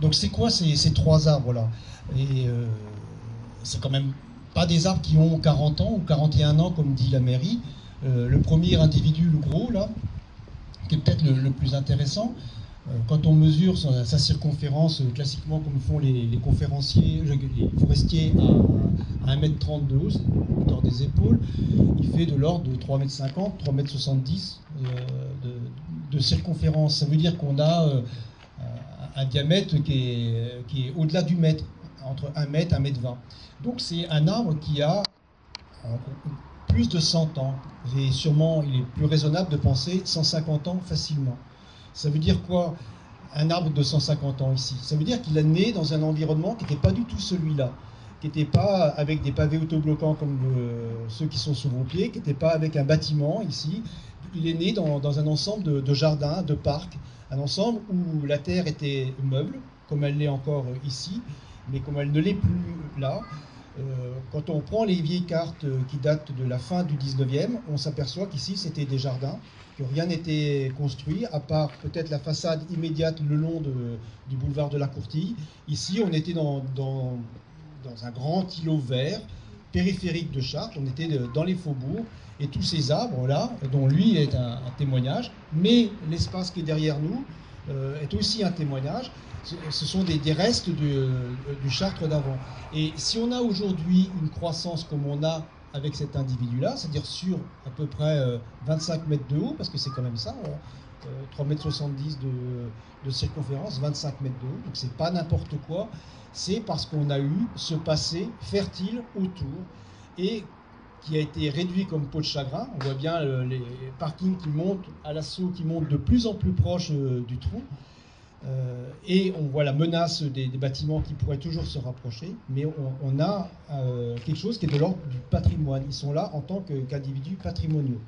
Donc c'est quoi ces trois arbres-là? Et c'est quand même pas des arbres qui ont 40 ans ou 41 ans, comme dit la mairie. Le premier individu, le gros, là, qui est peut-être le plus intéressant, quand on mesure sa circonférence, classiquement comme font les conférenciers, les forestiers, à 1,30 m de haut, c'est hauteur des épaules, il fait de l'ordre de 3,50 m, 3,70 m de circonférence. Ça veut dire qu'on a un diamètre qui est au-delà du mètre, entre 1 m et 1,20 m. Donc c'est un arbre qui a plus de 100 ans. Et sûrement, il est plus raisonnable de penser 150 ans facilement. Ça veut dire quoi, un arbre de 150 ans ici? Ça veut dire qu'il est né dans un environnement qui n'était pas du tout celui-là, qui n'était pas avec des pavés autobloquants comme ceux qui sont sous vos pieds, qui n'était pas avec un bâtiment ici. Il est né dans un ensemble de jardins, de parcs, un ensemble où la terre était meuble, comme elle l'est encore ici, mais comme elle ne l'est plus là. Quand on prend les vieilles cartes qui datent de la fin du 19e, on s'aperçoit qu'ici c'était des jardins, que rien n'était construit, à part peut-être la façade immédiate le long du boulevard de la Courtille. Ici, on était dans un grand îlot vert, périphérique de Chartres, on était dans les faubourgs, et tous ces arbres-là, dont lui est un témoignage, mais l'espace qui est derrière nous est aussi un témoignage. Ce sont des restes du Chartres d'avant. Et si on a aujourd'hui une croissance comme on a avec cet individu-là, c'est-à-dire sur à peu près 25 mètres de haut, parce que c'est quand même ça, 3,70 m de circonférence, 25 mètres de haut, donc c'est pas n'importe quoi, c'est parce qu'on a eu ce passé fertile autour et qui a été réduit comme peau de chagrin. On voit bien les parkings qui montent à l'assaut, qui montent de plus en plus proche du trou. Et on voit la menace des bâtiments qui pourraient toujours se rapprocher, mais on a quelque chose qui est de l'ordre du patrimoine. Ils sont là en tant qu'individus patrimoniaux.